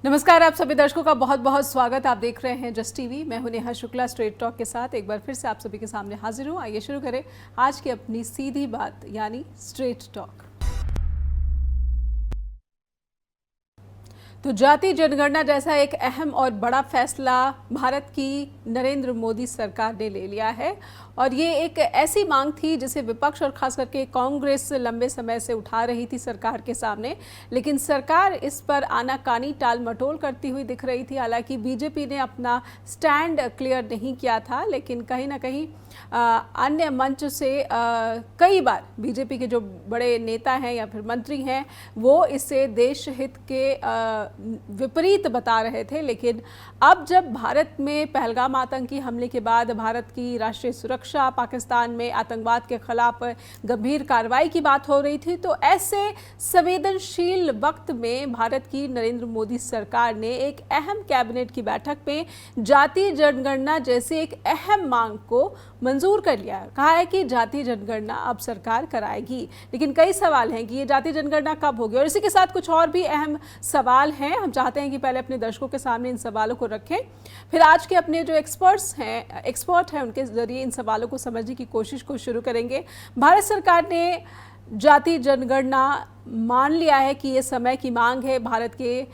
नमस्कार, आप सभी दर्शकों का बहुत बहुत स्वागत। आप देख रहे हैं जस्ट टीवी। मैं हूं नेहा शुक्ला स्ट्रेट टॉक के साथ एक बार फिर से आप सभी के सामने हाजिर हूं। आइए शुरू करें आज की अपनी सीधी बात यानी स्ट्रेट टॉक। तो जाति जनगणना जैसा एक अहम और बड़ा फैसला भारत की नरेंद्र मोदी सरकार ने ले लिया है और ये एक ऐसी मांग थी जिसे विपक्ष और खास करके कांग्रेस लंबे समय से उठा रही थी सरकार के सामने, लेकिन सरकार इस पर आनाकानी टाल मटोल करती हुई दिख रही थी। हालांकि बीजेपी ने अपना स्टैंड क्लियर नहीं किया था, लेकिन कहीं ना कहीं अन्य मंच से कई बार बीजेपी के जो बड़े नेता हैं या फिर मंत्री हैं वो इसे देश हित के विपरीत बता रहे थे। लेकिन अब जब भारत में पहलगाम आतंकी हमले के बाद भारत की राष्ट्रीय सुरक्षा, पाकिस्तान में आतंकवाद के खिलाफ गंभीर कार्रवाई की बात हो रही थी, तो ऐसे संवेदनशील वक्त में भारत की नरेंद्र मोदी सरकार ने एक अहम कैबिनेट की बैठक में जाति जनगणना जैसी एक अहम मांग को मंजूर कर लिया। कहा है कि जाति जनगणना अब सरकार कराएगी, लेकिन कई सवाल हैं कि ये जाति जनगणना कब होगी और इसी के साथ कुछ और भी अहम सवाल हैं। हम चाहते हैं कि पहले अपने दर्शकों के सामने इन सवालों को रखें, फिर आज के अपने जो एक्सपर्ट हैं उनके जरिए इन सवालों को समझने की कोशिश को शुरू करेंगे। भारत सरकार ने जाति जनगणना मान लिया है कि ये समय की मांग है, भारत के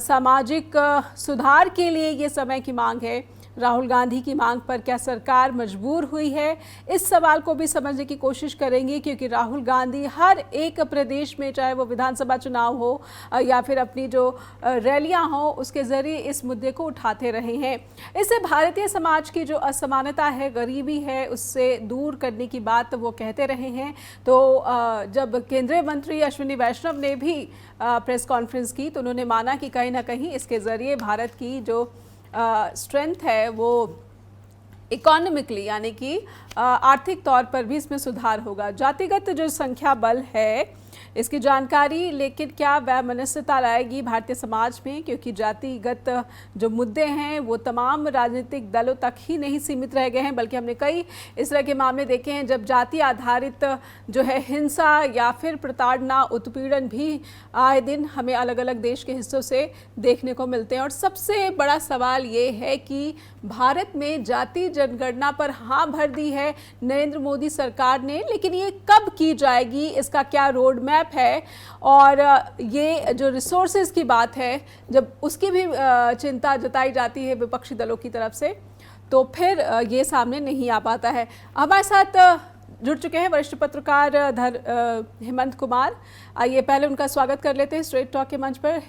सामाजिक सुधार के लिए ये समय की मांग है। राहुल गांधी की मांग पर क्या सरकार मजबूर हुई है, इस सवाल को भी समझने की कोशिश करेंगे, क्योंकि राहुल गांधी हर एक प्रदेश में, चाहे वो विधानसभा चुनाव हो या फिर अपनी जो रैलियां हो, उसके जरिए इस मुद्दे को उठाते रहे हैं। इससे भारतीय समाज की जो असमानता है, गरीबी है, उससे दूर करने की बात वो कहते रहे हैं। तो जब केंद्रीय मंत्री अश्विनी वैष्णव ने भी प्रेस कॉन्फ्रेंस की तो उन्होंने माना कि कहीं ना कहीं इसके जरिए भारत की जो स्ट्रेंथ है वो इकोनॉमिकली यानी कि आर्थिक तौर पर भी इसमें सुधार होगा। जातिगत जो संख्या बल है इसकी जानकारी, लेकिन क्या वैमनस्यता लाएगी भारतीय समाज में, क्योंकि जातिगत जो मुद्दे हैं वो तमाम राजनीतिक दलों तक ही नहीं सीमित रह गए हैं, बल्कि हमने कई इस तरह के मामले देखे हैं जब जाति आधारित जो है हिंसा या फिर प्रताड़ना, उत्पीड़न भी आए दिन हमें अलग अलग देश के हिस्सों से देखने को मिलते हैं। और सबसे बड़ा सवाल ये है कि भारत में जाति जनगणना पर हाँ भर दी है नरेंद्र मोदी सरकार ने, लेकिन ये कब की जाएगी, इसका क्या रोड मैप है, और ये जो रिसोर्सेज की बात है जब उसकी भी चिंता जताई जाती है विपक्षी दलों की तरफ से, तो फिर ये सामने नहीं आ पाता है। हमारे साथ जुड़ चुके हैं वरिष्ठ पत्रकार हेमंत कुमार। आइए पहले उनका स्वागत कर लेते हैं स्ट्रेट टॉक के मंच पर।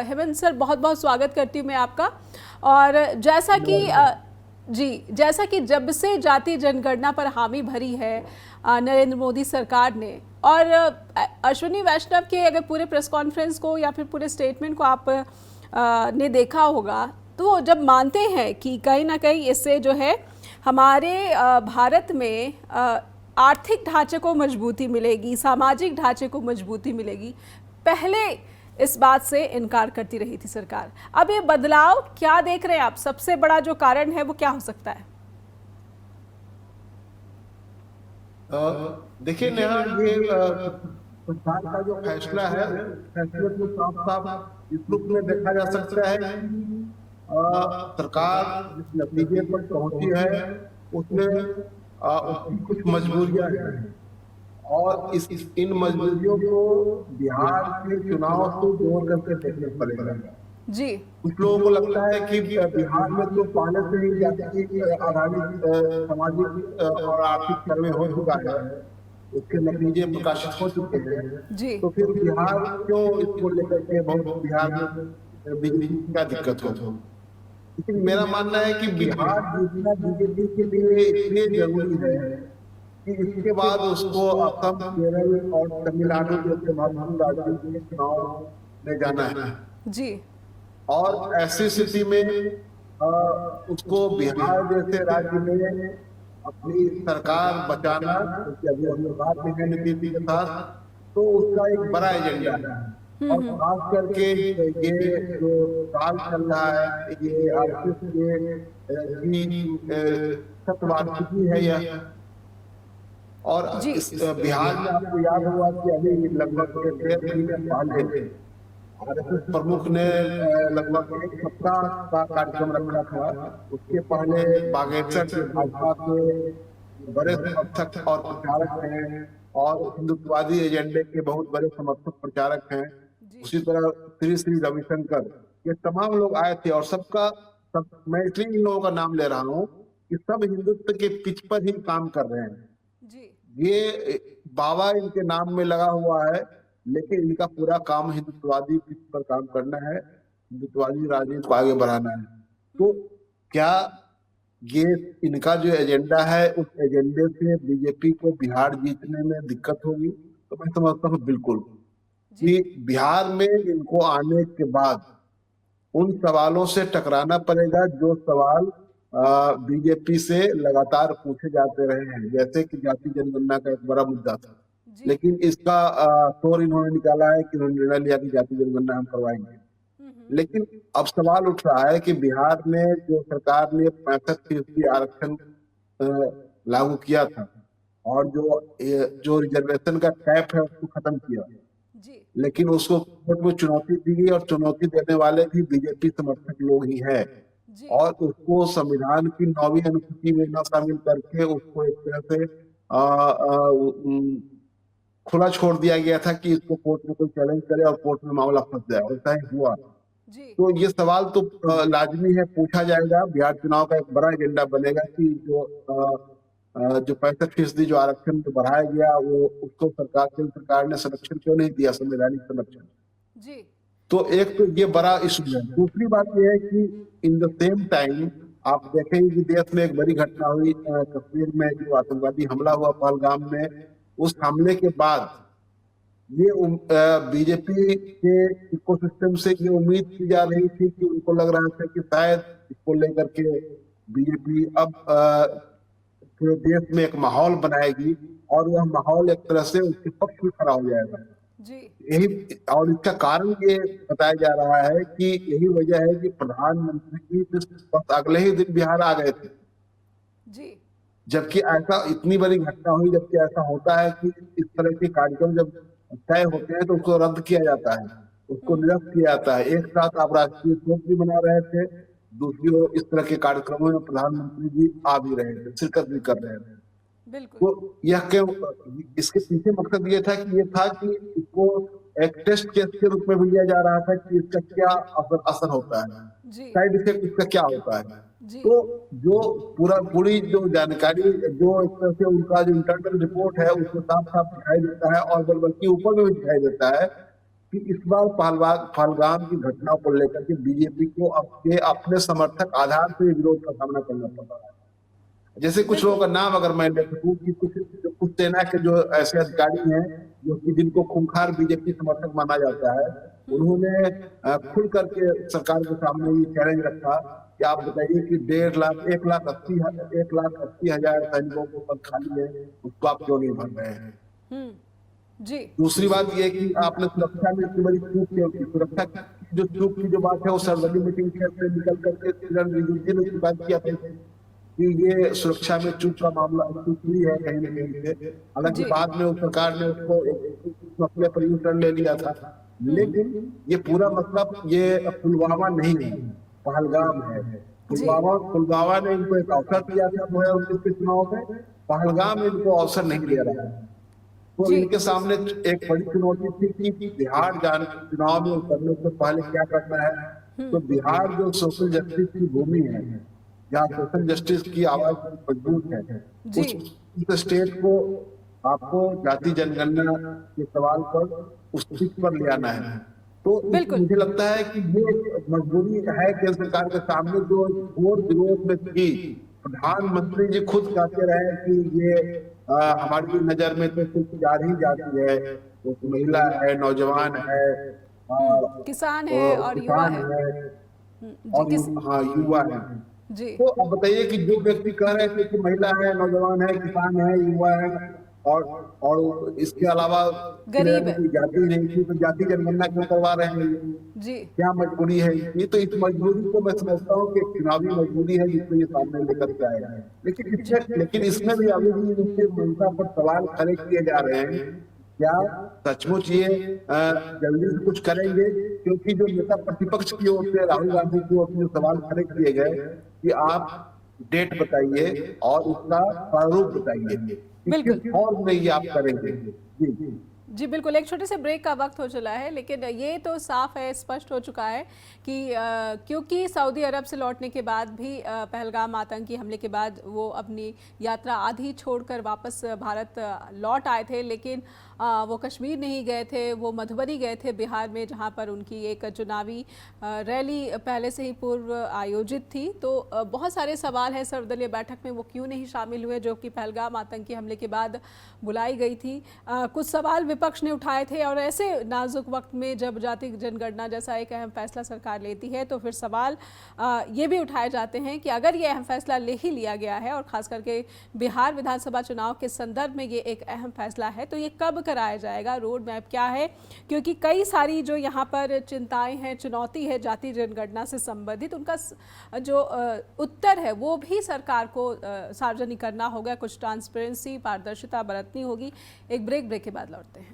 हेमंत सर, बहुत बहुत स्वागत करती हूँ मैं आपका। और जैसा कि जब से जाति जनगणना पर हामी भरी है नरेंद्र मोदी सरकार ने, और अश्विनी वैष्णव के अगर पूरे प्रेस कॉन्फ्रेंस को या फिर पूरे स्टेटमेंट को आप ने देखा होगा, तो जब मानते हैं कि कहीं ना कहीं इससे जो है हमारे भारत में आर्थिक ढांचे को मजबूती मिलेगी, सामाजिक ढांचे को मजबूती मिलेगी, पहले इस बात से इनकार करती रही थी सरकार। अब ये बदलाव क्या देख रहे हैं आप? सबसे बड़ा जो कारण है वो क्या हो सकता है? देखिए नेहा, ये सरकार का जो फैसला है, फैसले को साफ साफ इस रूप में देखा जा सकता है कि सरकार जिस नतीजे पर पहुंची है उसमें उसकी कुछ मजबूरियां हैं और इन मजबूरियों को बिहार के चुनाव से जोड़ करके देखना पड़ेगा जी। कुछ लोगों को लगता है कि बिहार में तो पहले से ही जाति आधारित सामाजिक और आर्थिक सर्वे हो चुका है, उसके नतीजे प्रकाशित हो चुके हैं जी। तो फिर बिहार क्यों इसको लेकर के बहुत बिहार में बीजेपी क्या दिक्कत हो। लेकिन मेरा मानना है कि बिहार जीतना बीजेपी के लिए इसलिए जरूरी है कि इसके बाद उसको असम, केरल और तमिलनाडु जैसे महत्वपूर्ण राज्यों के चुनाव में जाना है जी। और ऐसी स्थिति में उसको बिहार जैसे राज्य में अपनी सरकार बचाना, अभी हम बात देखें नीति के साथ, तो उसका एक बड़ा एजेंडा है। और खास करके ये जो साल चल रहा है, ये आरएसएस की शतवार्षिकी है यह, और इस बिहार में आपको याद होगा कि अभी लगभग 1.5 महीने पहले आरएसएस प्रमुख ने लगभग एक सप्ताह का कार्यक्रम रखा था। उसके पहले बागेश्वर के भाजपा के बड़े समर्थक और प्रचारक हैं और हिंदुत्ववादी एजेंडे के बहुत बड़े समर्थक प्रचारक हैं। उसी तरह श्री श्री रविशंकर, ये तमाम लोग आए थे और सब मैं इसलिए इन लोगों का नाम ले रहा हूँ कि सब हिंदुत्व के पिच पर ही काम कर रहे हैं। ये बाबा इनके नाम में लगा हुआ है, लेकिन इनका पूरा काम हिंदुत्ववादी पिच पर काम करना है, हिंदुत्ववादी राजनीति को आगे बढ़ाना है। तो क्या ये इनका जो एजेंडा है, उस एजेंडे से बीजेपी को बिहार जीतने में दिक्कत होगी? तो मैं समझता हूँ बिल्कुल, कि बिहार में इनको आने के बाद उन सवालों से टकराना पड़ेगा जो सवाल बीजेपी से लगातार पूछे जाते रहे हैं, जैसे कि जाति जनगणना का एक बड़ा मुद्दा था, लेकिन इसका तोड़ इन्होंने निकाला है कि उन्होंने निर्णय लिया कि जाति जनगणना हम करवाएंगे। लेकिन अब सवाल उठ रहा है कि बिहार में जो सरकार ने 65% आरक्षण लागू किया था और जो रिजर्वेशन का कैप है उसको खत्म किया, लेकिन उसको कोर्ट में चुनौती दी गई और चुनौती देने वाले भी बीजेपी समर्थक लोग ही हैं और उसको संविधान की 9वीं अनुसूची में न शामिल करके उसको एक तरह से खुला छोड़ दिया गया था कि इसको कोर्ट में कोई चैलेंज करे और कोर्ट में मामला फंस जाए, और ऐसा ही हुआ। तो ये सवाल तो लाजमी है, पूछा जाएगा। बिहार चुनाव का एक बड़ा एजेंडा बनेगा कि जो 65% जो आरक्षण जो बढ़ाया गया वो उसको सरकार ने संरक्षण क्यों नहीं दिया, संवैधानिक संरक्षण। तो एक तो ये बड़ा इशू है। दूसरी बात ये है कि इन द सेम टाइम आप देखेंगे कि देश में एक बड़ी घटना हुई कश्मीर में, जो आतंकवादी हमला हुआ पहलगाम में। उस हमले के बाद ये बीजेपी के इकोसिस्टम से ये उम्मीद की जा रही थी कि उनको लग रहा था कि शायद इसको लेकर के बीजेपी अब पूरे देश में एक माहौल बनाएगी और वह माहौल एक तरह से उसके पक्ष में खड़ा हो जाएगा। यही, और इसका कारण ये बताया जा रहा है कि यही वजह है कि प्रधानमंत्री बस अगले ही दिन बिहार आ गए थे, जबकि ऐसा इतनी बड़ी घटना हुई, जबकि ऐसा होता है कि इस तरह के कार्यक्रम जब तय होते हैं तो उसको रद्द किया जाता है, उसको निरस्त किया जाता है। एक साथ आप राष्ट्रीय शोक भी मना रहे थे, दूसरी ओर इस तरह के कार्यक्रमों में प्रधानमंत्री जी आ भी रहे थे, शिरकत भी कर रहे थे। तो यह क्यों, इसके पीछे मकसद ये था कि इसको एक टेस्ट केस के रूप में भी लिया जा रहा था कि इसका क्या असर होता है, साइड इफेक्ट इसका क्या होता है। तो जो पूरी जो जानकारी, जो एक तरह से उनका जो इंटरनल रिपोर्ट है उसमें साफ साफ दिखाई देता है और बल्कि ऊपर में भी दिखाई देता है कि इस बार पहलगाम की घटना को लेकर के बीजेपी को अपने समर्थक आधार से विरोध का सामना करना पड़ रहा है। जैसे कुछ लोगों का नाम अगर मैं ले सकूं कि कुछ सेना के जो ऐसे अधिकारी हैं जो कि जिनको खूंखार बीजेपी समर्थक माना जाता है, उन्होंने खुल करके सरकार के सामने ये चैलेंज रखा कि आप बताइए कि 1,80,000 सैनिकों को पद खाली है, उसको आप क्यों नहीं भर रहे हैं। दूसरी बात ये कि आपने सुरक्षा में इतनी बड़ी चूक की, सुरक्षा की जो चूक की जो बात है वो सर्वदलीय मीटिंग से निकल करके किरण रिजिजू ने बात किया था कि ये सुरक्षा में चूक का मामला हुई है कहीं न कहीं से। हालांकि बाद में सरकार ने उसको मसले पर यू टर्न ले लिया था, लेकिन ये पूरा मतलब ये पुलवामा नहीं है, पहलगाम है। पुलवामा ने इनको एक अवसर दिया था 2019 के चुनाव में, पहलगाम इनको अवसर नहीं दे रहा है। तो इनके सामने एक बड़ी चुनौती थी कि बिहार चुनाव में उतरने से पहले क्या करना है। तो बिहार जो सोशल जस्टिस की भूमि है, जहाँ सोशल जस्टिस की आवाज मजबूत है, उस स्टेट को आपको जाति जनगणना के सवाल पर उस सीट पर ले आना है। तो मुझे लगता है कि ये मजबूरी है केंद्र सरकार के सामने, जो घोर विरोध में थी। प्रधानमंत्री जी खुद कहते रहे कि ये हमारी नजर में तो सिर्फ चार ही जाति है, तो महिला है, नौजवान है, किसान है और युवा है, और युवा है। तो अब बताइए कि जो व्यक्ति कह रहे थे कि महिला है, नौजवान है, किसान है, युवा है और इसके अलावा गरीब है, जाति नहीं थी, तो जाति जनगणना क्यों करवा रहे हैं जी? क्या मजबूरी है ये? तो इस मजबूरी को मैं समझता हूँ कि चुनावी मजबूरी है जिसको ये सामने लेकर के आया है। लेकिन इसमें भी अभी भी इनके ममता पर सवाल खड़े किए जा रहे हैं क्या सचमुच ये जल्दी से कुछ करेंगे? क्योंकि जो नेता प्रतिपक्ष की ओर से राहुल गांधी की ओर से जो सवाल खड़े किए गए कि आप डेट बताइए और उसका प्रारूप बताइए कि बिल्कुल किस फॉर्म में ये आप करेंगे। जी जी बिल्कुल, एक छोटे से ब्रेक का वक्त हो चला है, लेकिन ये तो साफ है, स्पष्ट हो चुका है कि क्योंकि सऊदी अरब से लौटने के बाद भी पहलगाम आतंकी हमले के बाद वो अपनी यात्रा आधी छोड़कर वापस भारत लौट आए थे, लेकिन वो कश्मीर नहीं गए थे, वो मधुबनी गए थे बिहार में, जहाँ पर उनकी एक चुनावी रैली पहले से ही पूर्व आयोजित थी। तो बहुत सारे सवाल हैं, सर्वदलीय बैठक में वो क्यों नहीं शामिल हुए जो कि पहलगाम आतंकी हमले के बाद बुलाई गई थी। कुछ सवाल विपक्ष ने उठाए थे, और ऐसे नाजुक वक्त में जब जाति जनगणना जैसा एक अहम फैसला सरकार लेती है तो फिर सवाल ये भी उठाए जाते हैं कि अगर ये अहम फैसला ले ही लिया गया है, और खास करके बिहार विधानसभा चुनाव के संदर्भ में ये एक अहम फैसला है, तो ये कब कराया जाएगा, रोड मैप क्या है, क्योंकि कई सारी जो यहाँ पर चिंताएं हैं, चुनौती है जाति जनगणना से संबंधित, उनका जो उत्तर है वो भी सरकार को सार्वजनिक करना होगा, कुछ ट्रांसपेरेंसी, पारदर्शिता बरतनी होगी। एक ब्रेक के बाद लौटते हैं।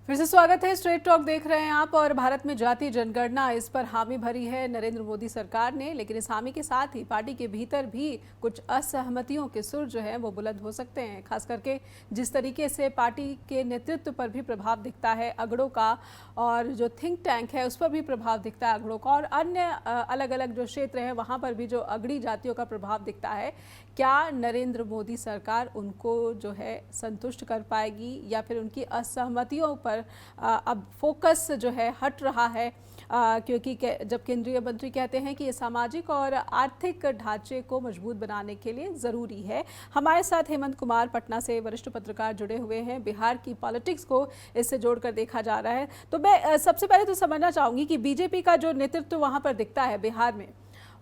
फिर से स्वागत है, स्ट्रेट टॉक देख रहे हैं आप, और भारत में जाति जनगणना, इस पर हामी भरी है नरेंद्र मोदी सरकार ने, लेकिन इस हामी के साथ ही पार्टी के भीतर भी कुछ असहमतियों के सुर जो है वो बुलंद हो सकते हैं, खास करके जिस तरीके से पार्टी के नेतृत्व पर भी प्रभाव दिखता है अगड़ों का, और जो थिंक टैंक है उस पर भी प्रभाव दिखता है अगड़ों का, और अन्य अलग अलग जो क्षेत्र हैं वहाँ पर भी जो अगड़ी जातियों का प्रभाव दिखता है। क्या नरेंद्र मोदी सरकार उनको जो है संतुष्ट कर पाएगी, या फिर उनकी असहमतियों पर अब फोकस जो है हट रहा है, क्योंकि जब केंद्रीय मंत्री कहते हैं कि ये सामाजिक और आर्थिक ढांचे को मजबूत बनाने के लिए ज़रूरी है। हमारे साथ हेमंत कुमार पटना से वरिष्ठ पत्रकार जुड़े हुए हैं, बिहार की पॉलिटिक्स को इससे जोड़कर देखा जा रहा है। तो मैं सबसे पहले तो समझना चाहूँगी कि बीजेपी का जो नेतृत्व वहाँ पर दिखता है बिहार में,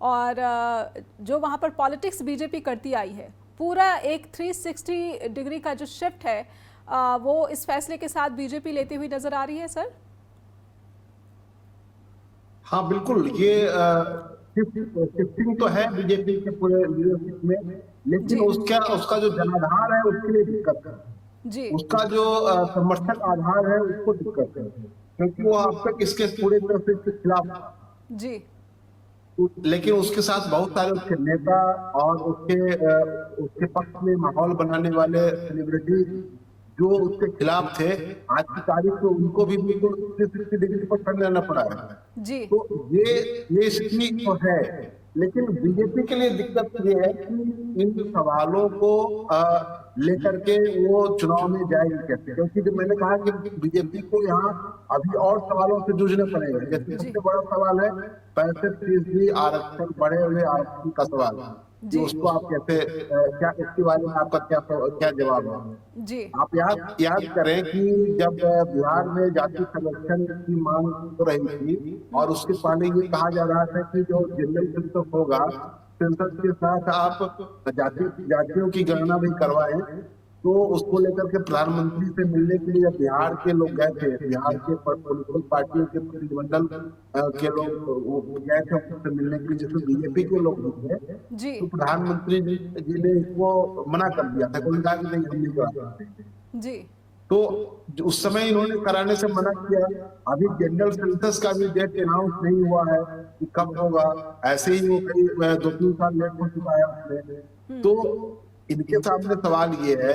और जो वहाँ पर पॉलिटिक्स बीजेपी करती आई है, पूरा एक 360 डिग्री का जो शिफ्ट है वो इस फैसले के साथ बीजेपी लेती हुई नजर आ रही है सर? हाँ बिल्कुल, ये शिफ्टिंग तो है बीजेपी के पूरे लीडरशिप में, लेकिन उसका जो जनाधार है उसके लिए दिक्कत है जी। उसका जो समर्थक आधार है उसको दिक्कत है, क्योंकि वो अब तक इसके पूरे तरह से इसके खिलाफ जी, लेकिन उसके साथ बहुत सारे उसके नेता और उसके पक्ष में माहौल बनाने वाले सेलिब्रिटी जो उसके खिलाफ थे, आज की तारीख में उनको भी बिल्कुल 360 डिग्री पर टर्न लेना पड़ा है जी। तो ये स्थिति तो है, लेकिन बीजेपी के लिए दिक्कत ये है कि इन सवालों को लेकर के वो चुनाव में जाएगी कैसे, क्योंकि जो मैंने कहा कि बीजेपी को यहाँ अभी और सवालों से जूझना पड़ेगा। जैसे सबसे बड़ा सवाल है 65% आरक्षण, बढ़े हुए आरक्षण का सवाल, जी। उसको आप कैसे क्या इसके बारे में आपका क्या जवाब है? जी। आप याद करें कि जब बिहार में जाति संरक्षण की मांग हो रही थी और उसके पहले ये कहा जा रहा था कि जो जनरल सेंसस होगा, सेंसस के साथ आप जातियों की गणना भी करवाएं, तो उसको लेकर के प्रधानमंत्री से मिलने के लिए बिहार के लोग गए थे, बिहार के पॉलिटिकल पार्टियों के प्रतिनिधिमंडल के लोग गए थे उनसे मिलने के लिए, जिसमें बीजेपी के लोग भी थे, तो प्रधानमंत्री जी ने इसको मना कर दिया था, कोई कहा कि नहीं हम नहीं करा सकते जी। तो उस समय इन्होंने कराने से मना किया। अभी जनरल सेंसस का भी डेट अनाउंस नहीं हुआ है कि कब होगा, ऐसे ही वो कई 2-3 साल लेट हो चुका है उसमें। तो इनके सामने सवाल ये है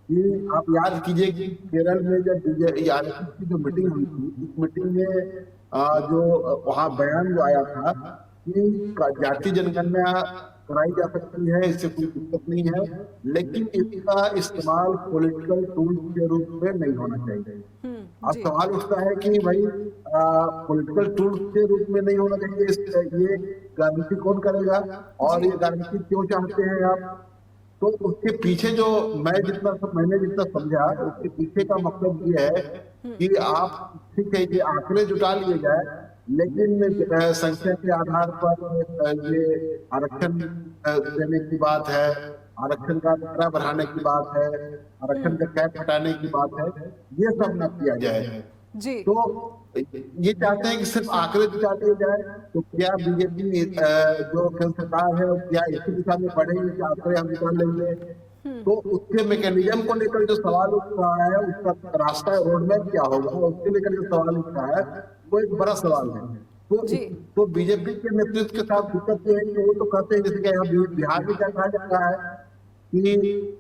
कि आप याद कीजिए कि केरल में जब आरएसएस की जो मीटिंग हुई थी, इस मीटिंग में जो वहां बयान जो आया था कि जाति जनगणना कराई जा सकती है, इससे कोई दिक्कत नहीं है, लेकिन इसका इस्तेमाल पॉलिटिकल टूल के रूप में नहीं होना चाहिए। अब सवाल उठता है कि भाई पॉलिटिकल टूल के रूप में नहीं होना चाहिए, ये गारंटी कौन करेगा और ये गारंटी क्यों चाहते हैं आप? तो उसके पीछे जो मैंने जितना समझा, उसके पीछे का मतलब ये है कि आप ठीक है ये आंकड़े जुटा लिए जाए, लेकिन संख्या के आधार पर ये आरक्षण देने की बात है, आरक्षण का दायरा बढ़ाने की बात है, आरक्षण का कैप हटाने की बात है, ये सब न किया जाए। जी तो ये चाहते हैं कि सिर्फ आंकड़े जुटाते जाए। तो क्या बीजेपी जो केंद्र सरकार है क्या इसी दिशा में बढ़ेगी कि आंकड़े हम जुटा लेंगे? तो उसके मैकेनिज्म को लेकर जो सवाल उठ रहा है, उसका रास्ता रोड मैप क्या होगा, उसके लेकर जो सवाल उठ रहा है वो एक बड़ा सवाल है। जी तो बीजेपी के नेतृत्व के साथ दिक्कत ये है कि वो तो कहते हैं, जैसे कि यहाँ बिहार में क्या कहा जा रहा है कि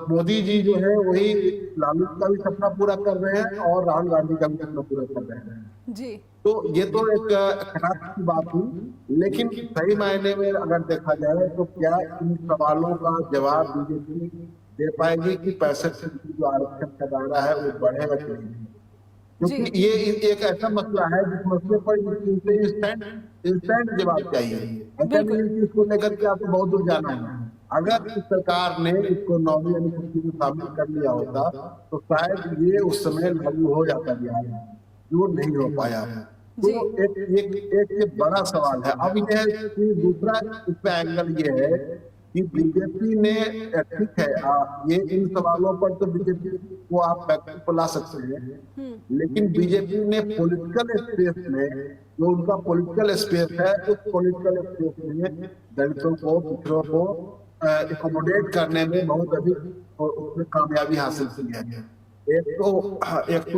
मोदी जी जो है वही लालू का भी सपना पूरा कर रहे हैं और राहुल गांधी का भी सपना पूरा कर रहे हैं। जी तो ये तो एक खटास की बात हुई, लेकिन सही मायने में अगर देखा जाए तो क्या इन सवालों का जवाब बीजेपी दे पाएगी कि 65% जो आरक्षण का दायरा है वो बढ़ेगा कि नहीं? जी क्योंकि ये एक ऐसा मसला है जिस मसले पर इंस्टेंट इंस्टेंट जवाब चाहिए। ऐसा नहीं बिल्कुल है कि इसको लेकर के आपको बहुत दूर जाना है। अगर इस सरकार ने इसको 9वीं अनुसूची में शामिल कर लिया होता तो शायद ये उस समय लागू हो जाता बिहार में, जो नहीं हो पाया। तो जी एक एक एक ये बड़ा सवाल है। अब यह है कि दूसरा इसका एंगल ये है कि बीजेपी ने ठीक है, ये इन सवालों पर तो बीजेपी को आप बैकअप पर ला सकते हैं, लेकिन बीजेपी ने पॉलिटिकल स्पेस में जो उनका पॉलिटिकल स्पेस है, उस पॉलिटिकल स्पेस में दलितों को, पिछड़ों को एकोमोडेट करने में बहुत अधिक और उसमें कामयाबी हासिल की है। एक तो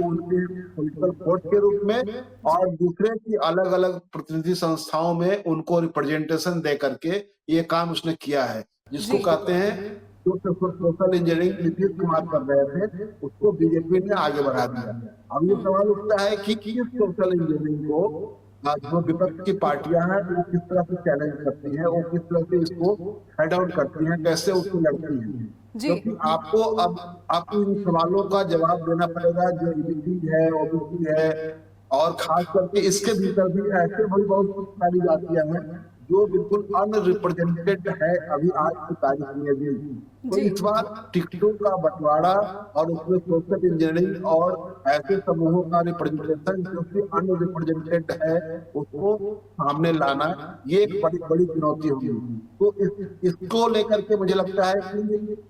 उनके पॉलिटिकल फोर्स के रूप में, और दूसरे की अलग अलग प्रतिनिधि संस्थाओं में उनको रिप्रेजेंटेशन दे करके ये काम उसने किया है, जिसको जी कहते हैं जो सोशल इंजीनियरिंग नीतीश कुमार कर रहे थे उसको बीजेपी ने आगे बढ़ा दिया। अब ये सवाल उठता है कि किस सोशल इंजीनियरिंग को जो विपक्ष की पार्टियां हैं वो किस तरह से चैलेंज करती हैं, वो किस तरह से इसको हेड आउट करती हैं, कैसे उसको लड़ती हैं। जी क्योंकि आपको अब आपको इन सवालों का जवाब देना पड़ेगा जो ईबीसी है, ओबीसी है, और खास करके इसके भीतर भी ऐसे भी बहुत सारी जातियां हैं जो बिल्कुल अनरिप्रेजेंटेड है अभी आज की तारीख में भी। तो जी इस बार टिकटों का बंटवारा और उसमें सोशल इंजीनियरिंग और ऐसे समूहों का रिप्रेजेंटेशन जो कि अनरिप्रेजेंटेड है उसको सामने लाना, ये एक बड़ी बड़ी चुनौती होगी। तो इसको लेकर के मुझे लगता है कि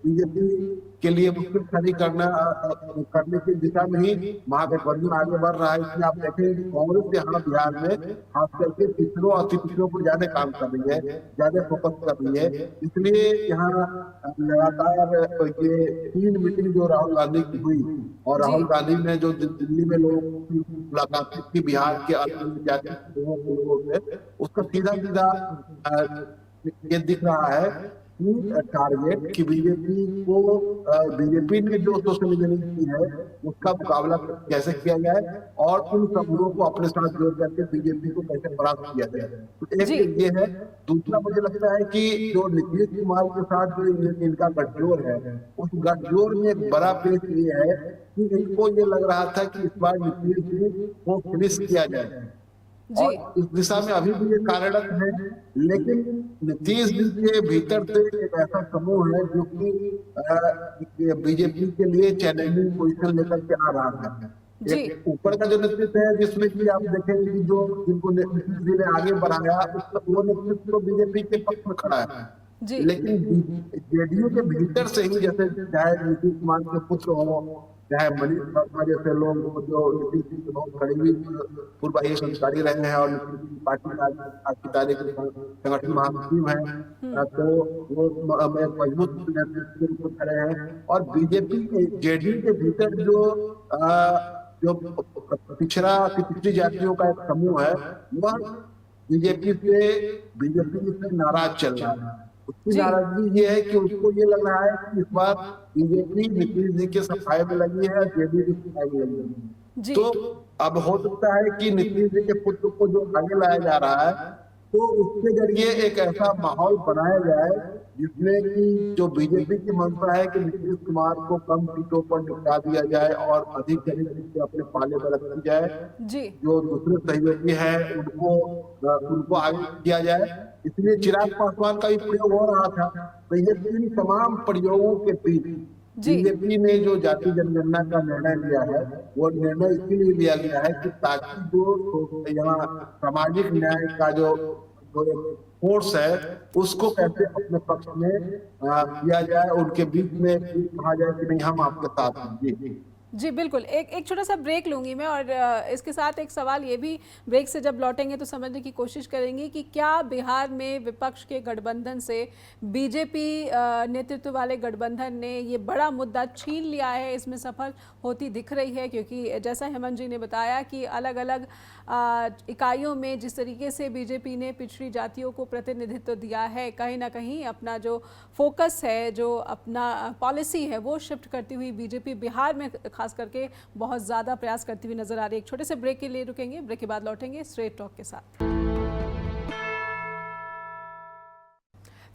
बीजेपी के लिए मुश्किल खड़ी करने की दिशा में ही महागठबंधन आगे बढ़ रहा है। इसमें आप देखेंगे कि कांग्रेस यहाँ बिहार में खास करके पिछड़ों अति पिछड़ों पर ज्यादा काम कर रही है, ज्यादा फोकस कर रही है। इसलिए यहाँ लगातार ये 3 मीटिंग जो राहुल गांधी की हुई, और जी राहुल गांधी ने जो दिल्ली में लोगों की मुलाकात की बिहार के अलग जाति लोगों से, उसका सीधा सीधा ये दिख रहा है कि टारगेट कि बीजेपी को बीजेपी ने जो सोशल इंजीनियरिंग की है उसका मुकाबला कैसे किया जाए और उन समूहों को अपने साथ जोड़ करके बीजेपी को कैसे परास्त किया जाए। तो जी एक ये है। दूसरा मुझे लगता है कि जो नीतीश कुमार के साथ जो इनका गठजोड़ है, उस गठजोड़ में एक बड़ा पेच ये है कि इनको ये लग रहा था कि इस बार नीतीश जी को फिनिश किया जाए, जी और इस दिशा में अभी भी ये कार्यरत है। लेकिन नीतीश जी के भीतर से एक ऐसा समूह है जो कि बीजेपी के लिए चैलेंजिंग पोजीशन लेकर के आ रहा है। जी एक ऊपर का जो नेतृत्व है जिसमें कि आप देखेंगे कि जो जिनको नीतीश जी ने आगे बढ़ाया वो नेतृत्व तो बीजेपी के पक्ष में खड़ा है, जी लेकिन जेडीयू के भीतर से ही, जैसे चाहे नीतीश कुमार के पुत्र हो, चाहे मनीष शर्मा जैसे लोग जो नीतीश जी के बहुत करीबी पूर्व आईएएस अधिकारी रहे हैं और नीतीश जी की पार्टी का आज की तारीख में संगठन महासचिव है, तो वो मजबूत नेतृत्व के रूप में खड़े हैं। और बीजेपी के जेडीयू के भीतर जो पिछड़ी जातियों का एक समूह है, वह बीजेपी से नाराज चल रहा है। उसकी जी नाराजगी ये है कि उसको ये लग रहा है कि इस बार बीजेपी नीतीश जी के सफाई में लगी है, जेडीयू की सफाई में लगी है। जी तो अब हो सकता है कि नीतीश जी के पुत्र को जो आगे लाया जा रहा है, तो उसके जरिए एक ऐसा माहौल बनाया जाए जिसमें कि जो बीजेपी की मंशा है कि नीतीश कुमार को कम सीटों पर निपटा दिया जाए और अधिक से अधिक सीटें अपने पाले पर रखी जाए, जी जो दूसरे सहयोगी हैं उनको आगे किया जाए। इसलिए चिराग पासवान का भी प्रयोग हो रहा था। तो ये तीन तमाम प्रयोगों के बीच जी बीजेपी ने जो जाति जनगणना का निर्णय लिया है, वो निर्णय इसीलिए लिया गया है कि ताकि जो यहाँ सामाजिक न्याय का जो फोर्स है उसको कैसे अपने पक्ष में किया जाए, उनके बीच में कहा जाए कि नहीं हम आपके साथ हैं। जी जी बिल्कुल, एक छोटा सा ब्रेक लूँगी मैं, और इसके साथ एक सवाल ये भी, ब्रेक से जब लौटेंगे तो समझने की कोशिश करेंगे कि क्या बिहार में विपक्ष के गठबंधन से बीजेपी नेतृत्व वाले गठबंधन ने ये बड़ा मुद्दा छीन लिया है, इसमें सफल होती दिख रही है? क्योंकि जैसा हेमंत जी ने बताया कि अलग अलग इकाइयों में जिस तरीके से बीजेपी ने पिछड़ी जातियों को प्रतिनिधित्व दिया है, कहीं ना कहीं अपना जो फोकस है, जो अपना पॉलिसी है, वो शिफ्ट करती हुई बीजेपी बिहार में खास करके बहुत ज़्यादा प्रयास करती हुई नजर आ रही है। एक छोटे से ब्रेक के लिए रुकेंगे, ब्रेक के बाद लौटेंगे स्ट्रेट टॉक के साथ।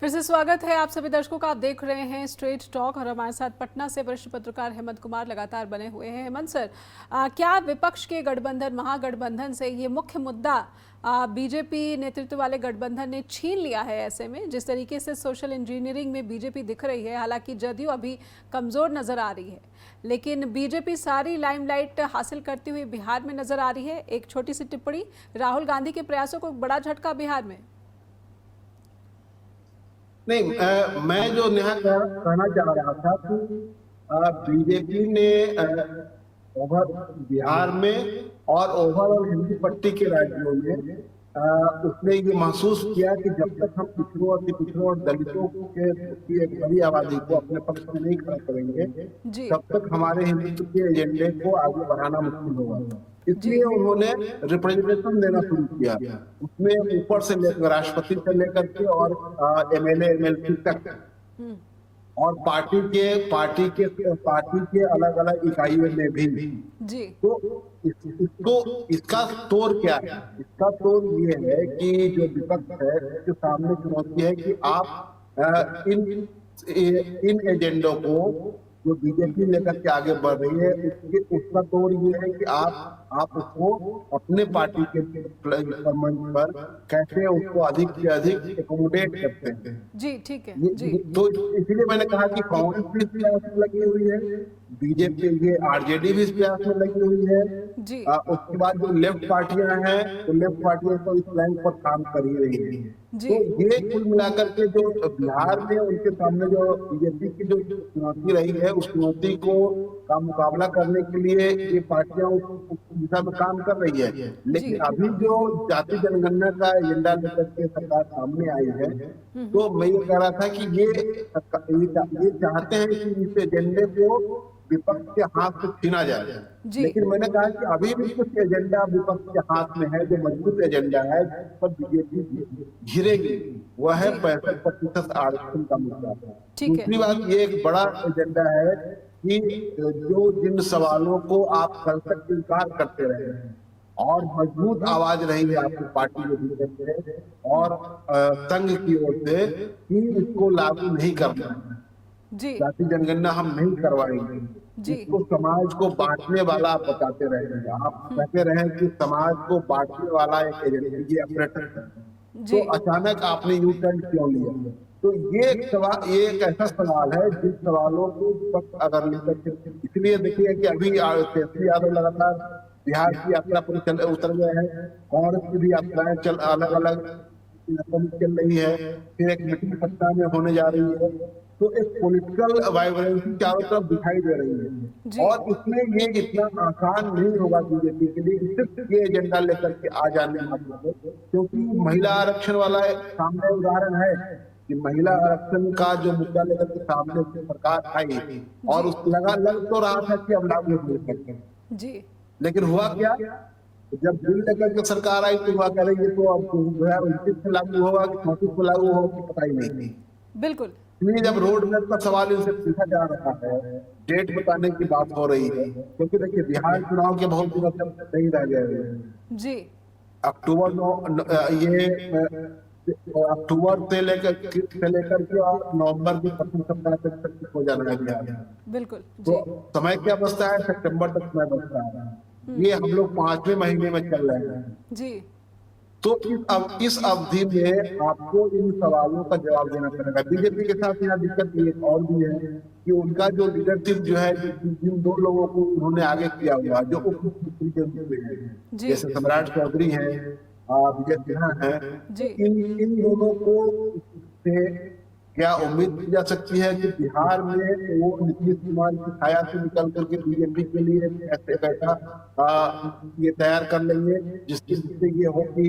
फिर से स्वागत है आप सभी दर्शकों का। आप देख रहे हैं स्ट्रेट टॉक और हमारे साथ पटना से वरिष्ठ पत्रकार हेमंत कुमार लगातार बने हुए हैं। हेमंत सर, क्या विपक्ष के गठबंधन, महागठबंधन से ये मुख्य मुद्दा बीजेपी नेतृत्व वाले गठबंधन ने छीन लिया है? ऐसे में जिस तरीके से सोशल इंजीनियरिंग में बीजेपी दिख रही है, हालांकि जदयू अभी कमज़ोर नज़र आ रही है, लेकिन बीजेपी सारी लाइमलाइट हासिल करती हुई बिहार में नज़र आ रही है। एक छोटी सी टिप्पणी, राहुल गांधी के प्रयासों को बड़ा झटका बिहार में? नहीं, मैं जो नेहा कहना चाह रहा था कि बीजेपी ने ओवर बिहार में और ओवरऑल हिंदी पट्टी के राज्यों में उसने ये महसूस किया कि जब तक हम पिछड़ों और दलितों की एक बड़ी आबादी को अपने पक्ष में नहीं खड़ा करेंगे, तब तक हमारे हिंदुत्व के एजेंडे को आगे बढ़ाना मुश्किल होगा। इसलिए उन्होंने रिप्रेजेंटेशन देना शुरू किया, उसमें ऊपर से लेकर राष्ट्रपति से लेकर के और एमएलए एमएलसी तक, और पार्टी के अलग अलग इकाइयों में भी। जी। तो इसका तोड़ क्या है? इसका तोड़ ये है कि जो विपक्ष है उसके सामने चुनौती है कि आप इन एजेंडों को जो बीजेपी लेकर के आगे बढ़ रही है, उसका तोड़ ये है कि आप उसको अपने पार्टी के मंच पर कैसे उसको अधिक से अधिक एकोमोडेट करते हैं। जी ठीक है। जी। तो इसलिए मैंने कहा कि कांग्रेस भी इस प्रयास में लगी हुई है, बीजेपी ये आरजेडी भी इस प्रयास में लगी हुई है जी। उसके बाद जो लेफ्ट पार्टियां हैं, तो लेफ्ट पार्टियां तो इस लाइन पर काम कर ही रही है। तो ये कुल मिलाकर के जो बिहार में उनके सामने जो बीजेपी की जो चुनौती रही है, उस चुनौती का मुकाबला करने के लिए ये पार्टियां उस दिशा में काम कर रही है। लेकिन अभी जो जाति जनगणना का एजेंडा लेकर के सरकार सामने आई है, तो मैं ये कह रहा था कि ये चाहते हैं कि इस एजेंडे को विपक्ष के हाथ से छीना जाए। लेकिन मैंने कहा कि अभी भी कुछ एजेंडा विपक्ष के हाथ में है जो मजबूत एजेंडा है, जिस पर बीजेपी घिरेगी, वह है 65% आरक्षण का मुद्दा। दूसरी बात, ये एक बड़ा एजेंडा है कि जो जिन सवालों को आप कल तक इनकार करते रहे हैं और मजबूत आवाज रही है आपकी पार्टी के भीतर से और संघ की ओर से कि इसको लागू नहीं करना है, जाति जनगणना हम नहीं करवाएंगे, इसको समाज को बांटने वाला आप बताते रहेंगे, आप कहते रहे कि समाज को बांटने वाला एक एजेंडा ऑपरेटर है, तो अचानक आपने यू टर्न क्यों लिया? तो ये एक ऐसा सवाल है जिन सवालों को अगर लेकर, इसलिए देखिए कि अभी तेजस्वी यादव लगातार बिहार की यात्रा पर उतर गए हैं, कांग्रेस की भी यात्राएं अलग अलग चल रही है, फिर एक मीटिंग पटना में होने जा रही है, तो एक पॉलिटिकल वाइब्रेंसी चारों तरफ दिखाई दे रही है। और इसमें ये इतना आसान नहीं होगा बीजेपी के लिए सिर्फ ये एजेंडा लेकर के आ जाने वाले, क्योंकि महिला आरक्षण वाला सामने उदाहरण है कि महिला आरक्षण का जो मुद्दा लेकर के सामने सरकार आई और उस लग तो रहा था कि अब लागू हो सकते, लेकिन हुआ क्या? जब बिल लेकर के सरकार आई तो हुआ करेंगे तो अब 2029 से लागू होगा कि 34 को लागू होगा पता ही नहीं। बिल्कुल। इसलिए जब रोड मैप का सवाल इनसे पूछा जा रहा है, डेट बताने की बात हो रही है, क्योंकि देखिए बिहार चुनाव के बहुत दिनों तक नहीं रह गए जी। अक्टूबर से लेकर के और नवंबर के प्रथम सप्ताह तक हो जाना है बिहार। बिल्कुल। तो समय क्या बचता है? सितंबर तक समय बचता है। ये हम लोग 5वें महीने में चल रहे हैं जी। तो इस अवधि में आपको इन सवालों का जवाब देना पड़ेगा। बीजेपी के साथ यहाँ दिक्कत एक और भी है कि उनका जो लीडरशिप जो है, जिन दो लोगों को उन्होंने आगे किया हुआ, जो उप मुख्यमंत्री के रूप में है, जैसे सम्राट चौधरी है, विजय सिन्हा है, इन दोनों को क्या उम्मीद की जा सकती है कि बिहार में वो नीतीश कुमार की छाया से निकल करके बीजेपी के लिए ऐसे ऐसा ये तैयार कर लेंगे जिससे ये हो कि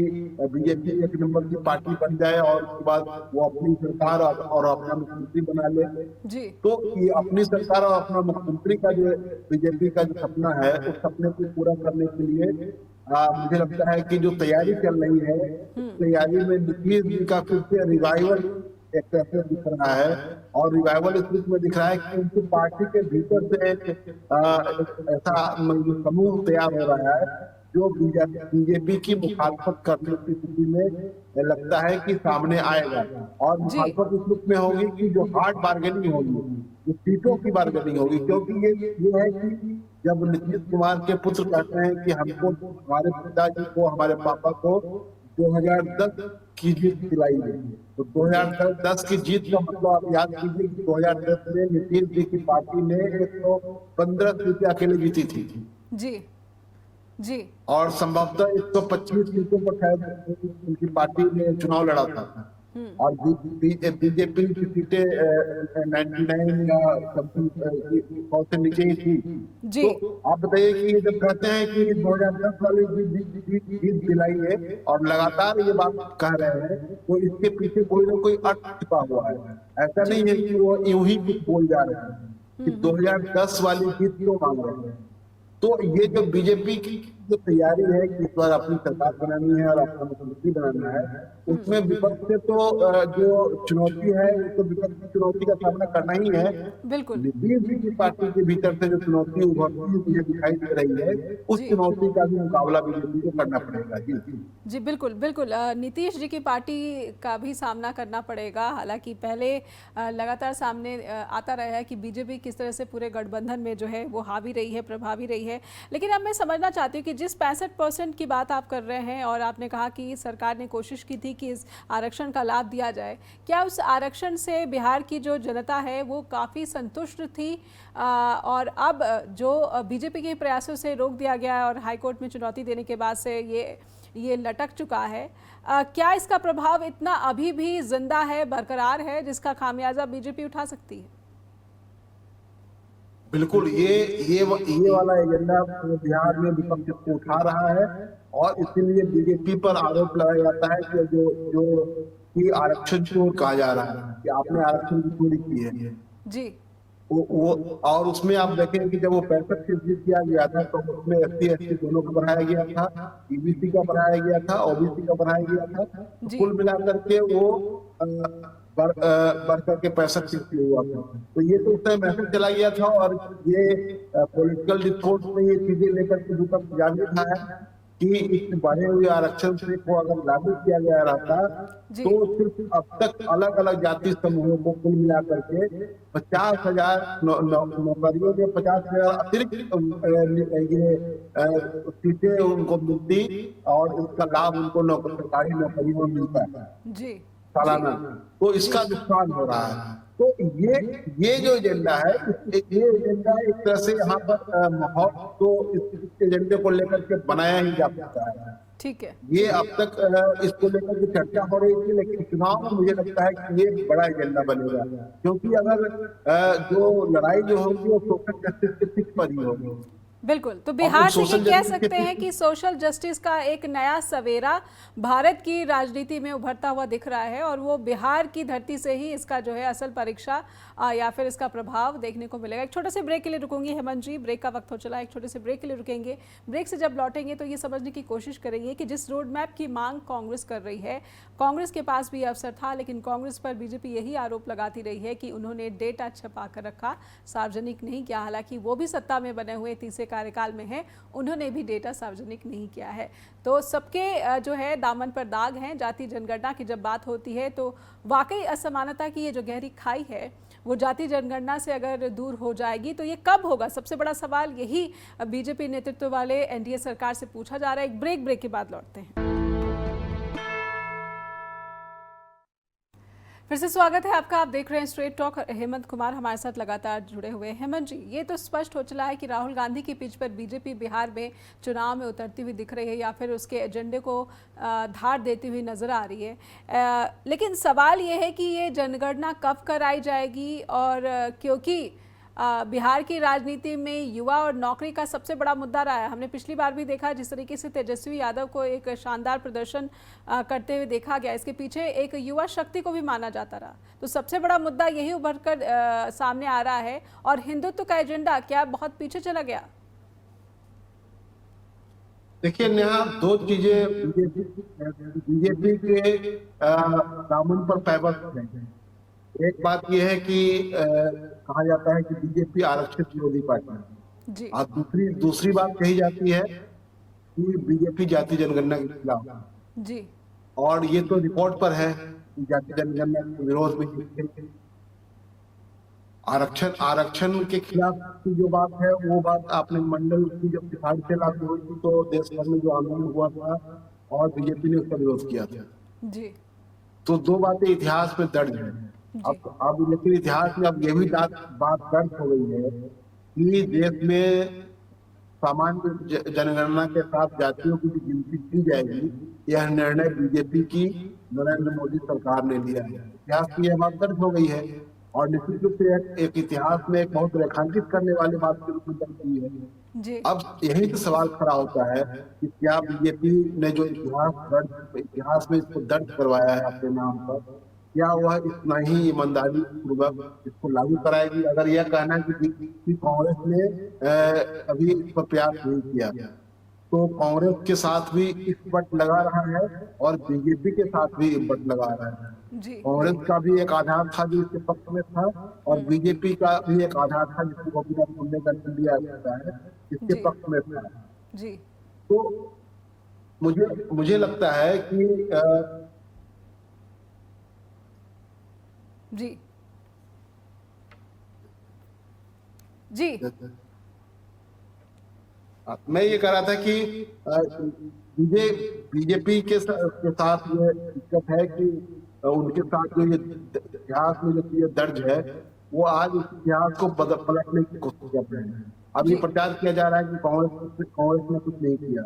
बीजेपी एक नंबर की पार्टी बन जाए और उसके बाद वो अपनी सरकार और अपना मुख्यमंत्री बना ले। जी तो ये अपनी सरकार और अपना मुख्यमंत्री का जो बीजेपी का जो सपना है उस सपने को पूरा करने के लिए मुझे लगता है कि जो तैयारी चल रही है तैयारी में नीतीश जी का फिर से रिवाइवल एक तरह से दिख रहा है। और रिवाइवल इस रूप में दिख रहा है कि उनकी पार्टी के भीतर से ऐसा समूह तैयार हो रहा है जो बीजेपी की मुखालफत करने की स्थिति में लगता है कि सामने आएगा। और मुखालफत इस रूप में होगी कि जो हार्ड बार्गेनिंग होगी, जो सीटों की बार्गेनिंग होगी, क्योंकि ये है कि जब नीतीश कुमार के पुत्र कहते हैं कि हमको हमारे पिताजी को हमारे पापा को 2010 की जीत दिलाई है, तो 2010 की जीत का मतलब आप याद कीजिए कि 2010 में नीतीश जी की पार्टी ने 115 सीटें अकेले जीती थी जी जी और संभवतः 125 सीटों पर शायद उनकी पार्टी ने चुनाव लड़ा था और बीजेपी की सीटें 99 या समथिंग से नीचे ही थी। जी तो आप बताइए कि जब कहते हैं कि 2010 वाली जीत दिलाई है और लगातार ये बात कह रहे हैं तो इसके पीछे कोई ना कोई अर्थ छिपा हुआ है। ऐसा नहीं है कि वो यूं ही कुछ बोल जा रहे हैं कि 2010 वाली जीत क्यों मांग रहे हैं। तो ये जो बीजेपी की जो तैयारी है कि इस बार अपनी सरकार बनानी है और अपना मुख्यमंत्री बनाना है, उसमें विपक्ष से तो जो चुनौती है तो विपक्ष की चुनौती का सामना करना ही है। बिल्कुल नीतीश जी की पार्टी के भीतर से जो चुनौती उभरती मुझे दिखाई दे रही है उस चुनौती का भी मुकाबला बीजेपी को करना पड़ेगा। जी जी बिल्कुल बिल्कुल नीतीश जी की पार्टी का भी सामना करना पड़ेगा। हालांकि पहले लगातार सामने आता रहा है कि बीजेपी किस तरह से पूरे गठबंधन में जो है वो हावी रही है, प्रभावी रही है। लेकिन अब मैं समझना चाहती हूँ कि जिस 65% की बात आप कर रहे हैं और आपने कहा कि सरकार ने कोशिश की थी कि इस आरक्षण का लाभ दिया जाए, क्या उस आरक्षण से बिहार की जो जनता है वो काफ़ी संतुष्ट थी और अब जो बीजेपी के प्रयासों से रोक दिया गया और हाईकोर्ट में चुनौती देने के बाद से ये लटक चुका है, क्या इसका प्रभाव इतना अभी भी जिंदा है, बरकरार है, जिसका खामियाजा बीजेपी उठा सकती है? बिल्कुल, ये वाला एजेंडा बिहार में विपक्ष को उठा रहा है और इसीलिए बीजेपी पर आरोप लगाया जाता है कि जो कि आरक्षण चोर कहा जा रहा है कि आपने आरक्षण की चोरी की है। जी वो और उसमें आप देखें कि जब वो 65% किया गया था तो उसमें SC/ST दोनों को बढ़ाया गया था, EBC का बढ़ाया गया था, OBC का बढ़ाया गया था। कुल मिलाकर के वो बढ़ करके 65% हुआ था। तो ये तो उस टाइम मैसेज चला गया था और ये पॉलिटिकल रिपोर्ट में ये चीजें लेकर के विपक्ष जागरूक था कि इस बढ़े हुए आरक्षण से को अगर लागू किया गया रहता तो सिर्फ अब तक अलग अलग जाति समूहों को कुल मिलाकर के 50,000 नौकरियों में 50,000 अतिरिक्त ये सीटें उनको मिलती और इसका लाभ उनको सरकारी नौकरियों में मिलता है जी सालाना। तो इसका नुकसान हो रहा है। तो ये जो एजेंडा है ये एजेंडा एक तरह से यहाँ पर माहौल तो इस एजेंडे को लेकर के बनाया ही जा सकता है। ठीक है, ये अब तक इसको लेकर के चर्चा हो रही थी लेकिन चुनाव में मुझे लगता है कि ये बड़ा एजेंडा बनेगा क्योंकि अगर जो लड़ाई जो होगी वो सोशल जस्टिस के पिच पर ही होगी। बिल्कुल। तो बिहार से ये कह सकते हैं कि सोशल जस्टिस का एक नया सवेरा भारत की राजनीति में उभरता हुआ दिख रहा है और वो बिहार की धरती से ही इसका जो है असल परीक्षा या फिर इसका प्रभाव देखने को मिलेगा। एक छोटे से ब्रेक के लिए रुकूंगी हेमंत जी, ब्रेक का वक्त हो चला, एक छोटे से ब्रेक के लिए रुकेंगे। ब्रेक से जब लौटेंगे तो ये समझने की कोशिश करेंगे कि जिस रोड मैप की मांग कांग्रेस कर रही है, कांग्रेस के पास भी अवसर था लेकिन कांग्रेस पर बीजेपी यही आरोप लगाती रही है कि उन्होंने डेटा छपा कर रखा, सार्वजनिक नहीं किया। हालांकि वो भी सत्ता में बने हुए तीसरे कार्यकाल में है, उन्होंने भी डेटा सार्वजनिक नहीं किया है। तो सबके जो है दामन पर दाग हैं। जाति जनगणना की जब बात होती है तो वाकई असमानता की ये जो गहरी खाई है वो जाति जनगणना से अगर दूर हो जाएगी तो ये कब होगा? सबसे बड़ा सवाल यही बीजेपी नेतृत्व वाले एनडीए सरकार से पूछा जा रहा है। एक ब्रेक के बाद लौटते हैं। फिर से स्वागत है आपका। आप देख रहे हैं स्ट्रेट टॉक। हेमंत कुमार हमारे साथ लगातार जुड़े हुए हैं। हेमंत जी, ये तो स्पष्ट हो चला है कि राहुल गांधी की पिच पर बीजेपी बिहार में चुनाव में उतरती हुई दिख रही है या फिर उसके एजेंडे को धार देती हुई नजर आ रही है। लेकिन सवाल ये है कि ये जनगणना कब कराई जाएगी, और क्योंकि बिहार की राजनीति में युवा और नौकरी का सबसे बड़ा मुद्दा रहा है। हमने पिछली बार भी देखा जिस तरीके से तेजस्वी यादव को एक शानदार प्रदर्शन करते हुए देखा गया, इसके पीछे एक युवा शक्ति को भी माना जाता रहा। तो सबसे बड़ा मुद्दा यही उभर कर सामने आ रहा है, और हिंदुत्व का एजेंडा क्या बहुत पीछे चला गया? देखिए नेहा, दो चीजें बीजेपी के दामन पर पैबंद हैं। एक बात यह है कि कहा जाता है कि बीजेपी आरक्षित विरोधी पार्टी है, जी और दूसरी बात कही जाती है कि बीजेपी जाति जनगणना के खिलाफ है। जी और ये तो रिपोर्ट पर है कि जाति जनगणना के विरोध में आरक्षण के खिलाफ की जो बात है, वो बात आपने मंडल की जब सिफारिशें लागू हुई थी तो देश भर में जो आंदोलन हुआ था और बीजेपी ने उसका विरोध किया था। जी तो दो बातें इतिहास में दर्ज है। अब लेकिन इतिहास में अब ये भी बात दर्ज हो गई है कि देश में सामान्य जनगणना के साथ जातियों की भी गिनती की जाएगी, यह निर्णय बीजेपी की नरेंद्र मोदी सरकार ने लिया है। इतिहास की यह बात दर्ज हो गई है और निश्चित रूप से एक इतिहास में एक बहुत रेखांकित करने वाली बात के रूप में दर्ज हुई है। जी अब यही तो सवाल खड़ा होता है कि क्या बीजेपी ने जो इतिहास में इसको दर्ज करवाया है अपने नाम पर, क्या वह इतना ही ईमानदारी पूर्वक इसको लागू कराएगी? अगर यह कहना है कि कांग्रेस ने अभी इस पर प्रयास नहीं किया, तो कांग्रेस के साथ भी इस बट लगा रहा है और बीजेपी के साथ भी इस बट लगा रहा है। जी कांग्रेस का भी एक आधार था जो इसके पक्ष में था, और बीजेपी का भी एक आधार था जिसको गोपीनाथ मुंडे का दिया जाता है, इसके जी पक्ष में था। जी तो मुझे लगता है कि जी जी मैं ये कह रहा था कि बीजेपी के साथ ये दिक्कत है कि उनके साथ जो ये इतिहास में जो चीजें दर्ज है, वो आज इस इतिहास को पलटने की कोशिश कर रहे हैं। अब ये जी प्रचार किया जा रहा है कि कांग्रेस ने कुछ नहीं किया,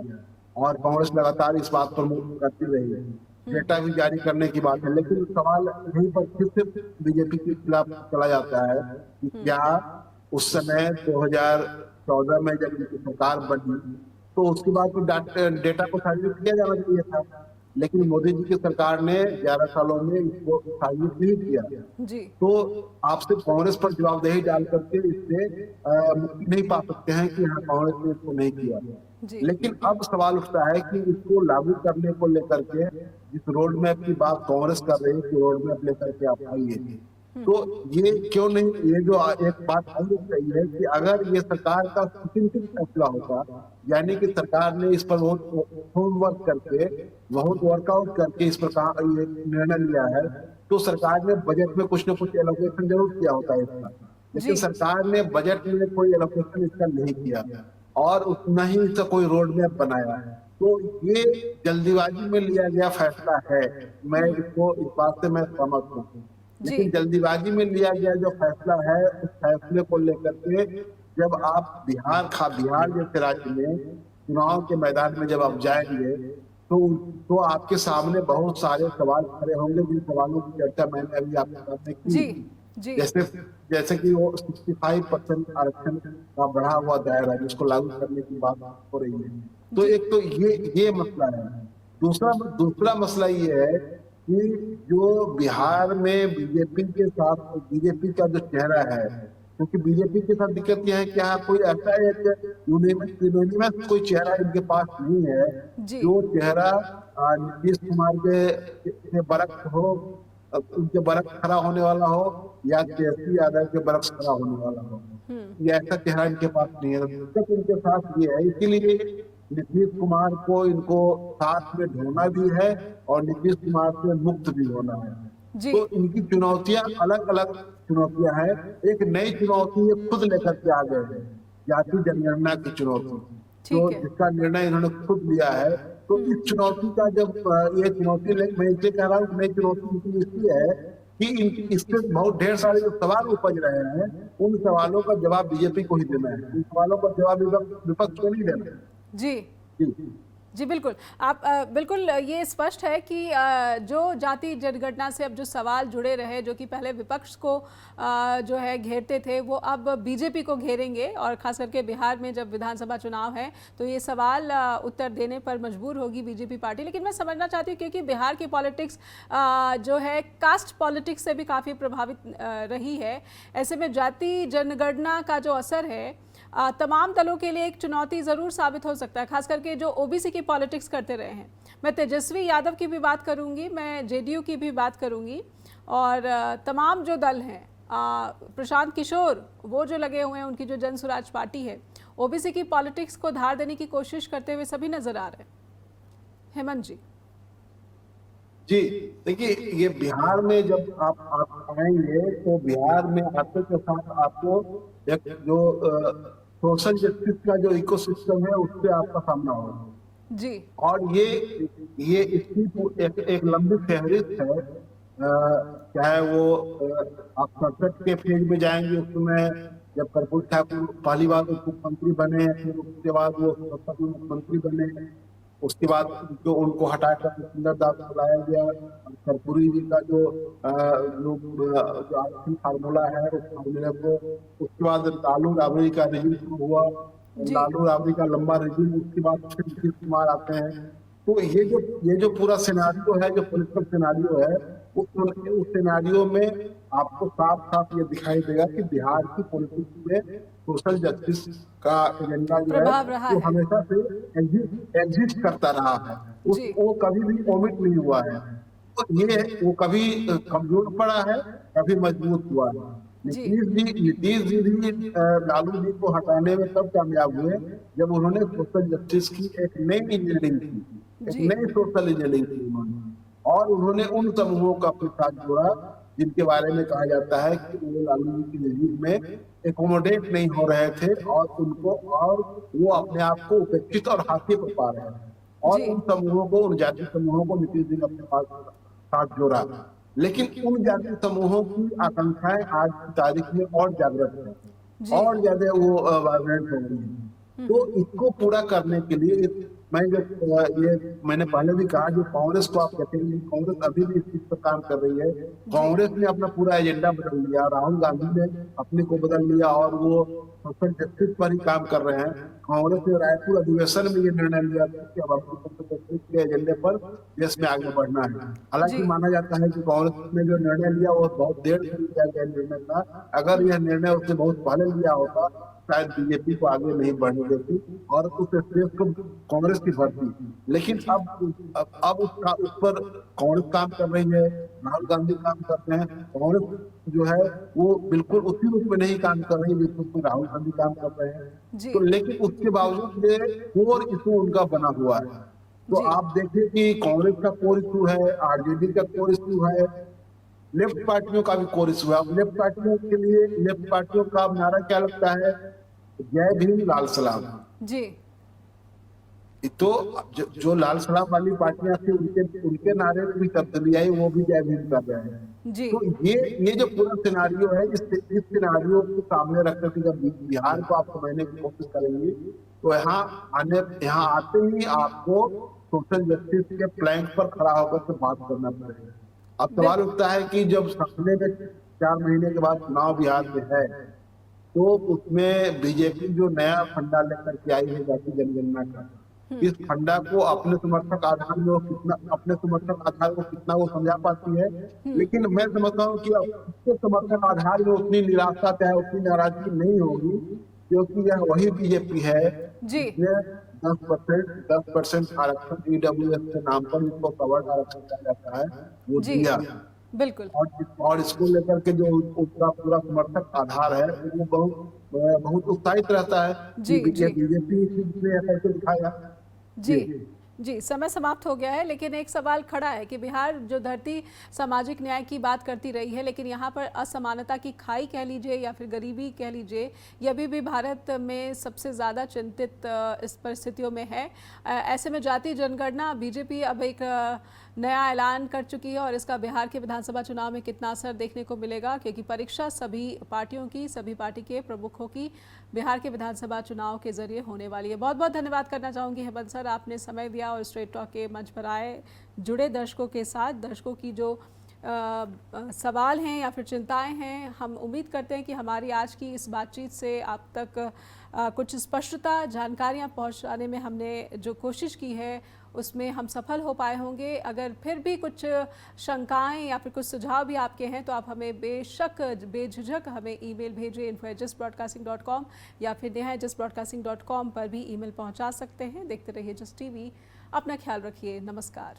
और कांग्रेस लगातार इस बात पर मुद्दा करती रही है। डेटा भी जारी करने की बात है, लेकिन सवाल यहीं पर फिर से बीजेपी के खिलाफ चला जाता है कि क्या उस समय 2014 में जब इनकी सरकार बनी तो उसके बाद तो डेटा को सार्वजनिक किया जाना चाहिए था, लेकिन मोदी जी की सरकार ने 11 सालों में इसको सार्वजनिक नहीं किया। जी तो आपसे कांग्रेस पर जवाबदेही डाल करके इससे मुक्ति नहीं पा सकते हैं कि हाँ कांग्रेस ने इसको नहीं किया। जी लेकिन अब सवाल उठता है कि इसको लागू करने को लेकर के जिस रोड मैप की बात कांग्रेस कर रही है, कि रोड मैप लेकर के आप आइए, तो ये क्यों नहीं, ये जो एक बात और सही है कि अगर ये सरकार का सुचिंतित फैसला होता, यानी कि सरकार ने इस पर बहुत होमवर्क करके, बहुत वर्कआउट करके इस पर ये निर्णय लिया है, तो सरकार ने बजट में कुछ न कुछ एलोकेशन जरूर किया होता है इसका। लेकिन जी सरकार ने बजट में कोई एलोकेशन इसका नहीं किया और उतना ही इसका कोई रोड मैप बनाया। तो ये जल्दीबाजी में लिया गया फैसला है। मैं इसको इस बात से मैं सहमत हूँ, लेकिन जल्दीबाजी में लिया गया जो फैसला है, उस फैसले को लेकर के जब आप बिहार जैसे राज्य में चुनाव के मैदान में जब आप जाएंगे तो आपके सामने बहुत सारे सवाल खड़े होंगे, जिन सवालों की चर्चा मैंने अभी आपके सामने जी की। जी जैसे कि वो 65% आरक्षण का बढ़ा हुआ दायरा जिसको लागू करने की बात हो रही है। तो जी एक तो ये मसला है। दूसरा मसला ये है कि जो बिहार में बीजेपी का जो चेहरा है, क्योंकि बीजेपी के साथ दिक्कत यह है कि यहाँ कोई ऐसा एक यूनिमस कोई चेहरा इनके पास नहीं है जी जो चेहरा नीतीश कुमार के बरक्स हो, उनके बरक्स खड़ा होने वाला हो, या तेजस्वी यादव के बरक्स खड़ा होने वाला हो। ये ऐसा चेहरा इनके पास नहीं है। दिक्कत इनके साथ ये है, इसीलिए नीतीश कुमार को इनको साथ में ढोना भी है और नीतीश कुमार से मुक्त भी होना है। जी तो इनकी चुनौतियां अलग अलग चुनौतियां हैं। एक नई चुनौती ये खुद लेकर के आ गए हैं, जाति जनगणना की चुनौती, तो ठीक है जिसका निर्णय इन्होंने खुद लिया है। तो इस चुनौती का जब ये चुनौती मैं इसलिए कह रहा हूँ, नई चुनौती इसलिए है कि इससे बहुत ढेर सारे जो सवाल उपज रहे हैं, उन सवालों का जवाब बीजेपी को ही देना है, उन सवालों का जवाब विपक्ष को नहीं देना है। जी जी जी बिल्कुल। आप बिल्कुल ये स्पष्ट है कि जो जाति जनगणना से अब जो सवाल जुड़े रहे, जो कि पहले विपक्ष को जो है घेरते थे, वो अब बीजेपी को घेरेंगे, और खास करके बिहार में जब विधानसभा चुनाव है तो ये सवाल उत्तर देने पर मजबूर होगी बीजेपी पार्टी। लेकिन मैं समझना चाहती हूँ, क्योंकि बिहार की पॉलिटिक्स जो है कास्ट पॉलिटिक्स से भी काफ़ी प्रभावित रही है, ऐसे में जाति जनगणना का जो असर है तमाम दलों के लिए एक चुनौती ज़रूर साबित हो सकता है, खास करके जो ओबीसी की पॉलिटिक्स करते रहे हैं। मैं तेजस्वी यादव की भी बात करूंगी, मैं जेडीयू की भी बात करूंगी, और तमाम जो दल हैं, प्रशांत किशोर वो जो लगे हुए हैं, उनकी जो जन स्वराज पार्टी है, ओबीसी की पॉलिटिक्स को धार देने की कोशिश करते हुए सभी नजर आ रहे हैं। हेमंत जी। जी देखिए, ये बिहार में जब आप आएंगे तो बिहार में आते के साथ आपको एक जो सोशल जस्टिस का जो इकोसिस्टम है उससे आपका सामना होगा जी। और ये इसकी एक लंबी फहरिस्त है। चाहे वो आप संसद के फेज में जाएंगे, उसमें जब कर्पूरी ठाकुर पहली बार मुख्यमंत्री बने, फिर उसके बाद वो संसद में मुख्यमंत्री बने, उसके बाद जो उनको हटाकर सुंदर दास को लाया गया, कर्पूरी जी का जो जो आरक्षण फार्मूला है उस फार्मूले को, उसके बाद लालू राबड़ी का रिजिम शुरू हुआ, लालू राबड़ी का लंबा रिजिम, उसके बाद फिर नीतीश कुमार आते हैं। तो ये जो पूरा सिनेरियो है, जो पॉलिटिकल सिनेरियो है, उस सिनेरियो में आपको साफ साफ ये दिखाई देगा कि बिहार की पॉलिटिक्स में सोशल जस्टिस का एजेंडा जो है वो हमेशा से एग्जिस्ट करता रहा है, वो कभी भी ओमिट नहीं हुआ है। तो ये वो कभी कमजोर पड़ा है, कभी मजबूत हुआ है। नीतीश जी भी लालू जी को हटाने में तब कामयाब हुए जब उन्होंने सोशल जस्टिस की एक नई इंजीनियरिंग की, एक नई सोशल इंजीनियरिंग की उन्होंने, और उन्होंने उन समूहों का अपने साथ जोड़ा जिनके बारे में कहा जाता है कि वो लालू जी की रिजीम में एकोमोडेट नहीं हो रहे थे, और उनको और वो अपने आप को उपेक्षित और हाशिए पर पा रहे हैं, और उन समूहों को, उन जाति समूहों को नीतीश जी ने अपने पास साथ जोड़ा। लेकिन उन जाति समूहों की आकांक्षाएं आज की तारीख में और जागृत है और ज्यादा वो वाइब्रेंट हो रही है। तो इसको पूरा करने के लिए मैंने पहले भी कहा, जो कांग्रेस को आप देखेंगे, कांग्रेस अभी भी इस चीज पर काम कर रही है। कांग्रेस ने अपना पूरा एजेंडा बदल लिया, राहुल गांधी ने अपने को बदल लिया और वो सोशल जस्टिस पर ही काम कर रहे हैं। कांग्रेस ने रायपुर अधिवेशन में ये निर्णय लिया कि अब हमको सोशल जस्टिस के एजेंडे पर देश में आगे बढ़ना है। हालांकि माना जाता है कि कांग्रेस ने जो निर्णय लिया वो बहुत देर से लिया गया निर्णय था। अगर यह निर्णय उससे बहुत पहले लिया होता शायद बीजेपी को आगे नहीं बढ़ने देती और उस स्टेज को कांग्रेस की भरती। लेकिन अब उस पर कांग्रेस काम कर रही है, राहुल गांधी काम कर रहे हैं। कांग्रेस जो है वो बिल्कुल उसी रूप में नहीं काम कर रही है जिस रूप में राहुल गांधी काम कर रहे हैं। तो लेकिन उसके बावजूद ये कोर इशू उनका बना हुआ है। तो आप देखिए कि कांग्रेस का कोर इशू है, आरजेडी का कोर इशू है, लेफ्ट पार्टियों का भी कोर इशू है। अब लेफ्ट पार्टियों के लिए, लेफ्ट पार्टियों का नारा क्या लगता है? जय भीम लाल सलाम जी। तो जो लाल सलाम वाली पार्टियां थी उनके नारे में भी तब्दीली आई, वो भी जय भीम कर रहे हैं जी। तो ये जो पूरा सिनारियो है, इस सिनारियो को सामने रखकर के जब बिहार को आप समझने की कोशिश करेंगे तो यहाँ आते ही आपको सोशल जस्टिस के प्लैंक पर खड़ा होकर के बात करना पड़ेगा। अब सवाल उठता है कि जब सामने में 4 महीने के बाद चुनाव बिहार में है तो उसमें बीजेपी जो नया फंडा लेकर के आई है जाति जनगणना का, इस फंडा को अपने समर्थक आधार को कितना वो समझा पाती है। लेकिन मैं समझता हूँ कि उसके समर्थक आधार में उतनी निराशा चाहे उतनी नाराजगी नहीं होगी, क्योंकि यह वही बीजेपी है जिसने 10% आरक्षण ईडब्ल्यूएस के नाम पर इसको कवर्ड आरक्षण कहा जाता है वो दिया। बिल्कुल। और इसको लेकर के जो उसका पूरा समर्थक आधार है वो बहुत उत्साहित रहता है कि बीजेपी ने ऐसा करके दिखाया। जी समय समाप्त हो गया है, लेकिन एक सवाल खड़ा है कि बिहार जो धरती सामाजिक न्याय की बात करती रही है, लेकिन यहाँ पर असमानता की खाई कह लीजिए या फिर गरीबी कह लीजिए, ये अभी भी भारत में सबसे ज़्यादा चिंतित इस परिस्थितियों में है। ऐसे में जाति जनगणना बीजेपी अब एक नया ऐलान कर चुकी है और इसका बिहार के विधानसभा चुनाव में कितना असर देखने को मिलेगा, क्योंकि परीक्षा सभी पार्टियों की, सभी पार्टी के प्रमुखों की बिहार के विधानसभा चुनाव के जरिए होने वाली है। बहुत बहुत धन्यवाद करना चाहूँगी हेमंत सर, आपने समय दिया और स्ट्रेट टॉक के मंच पर आए, जुड़े दर्शकों के साथ। दर्शकों की जो सवाल हैं या फिर चिंताएं हैं, हम उम्मीद करते हैं कि हमारी आज की इस बातचीत से आप तक कुछ स्पष्टता, जानकारियां पहुंचाने में हमने जो कोशिश की है उसमें हम सफल हो पाए होंगे। अगर फिर भी कुछ शंकाएं या फिर कुछ सुझाव भी आपके हैं तो आप हमें बेशक बेझिझक हमें ईमेल भेजिए info@justbroadcasting.com या फिर neha@justbroadcasting.com पर भी ईमेल पहुंचा सकते हैं। देखते रहिए जस्ट टीवी, अपना ख्याल रखिए, नमस्कार।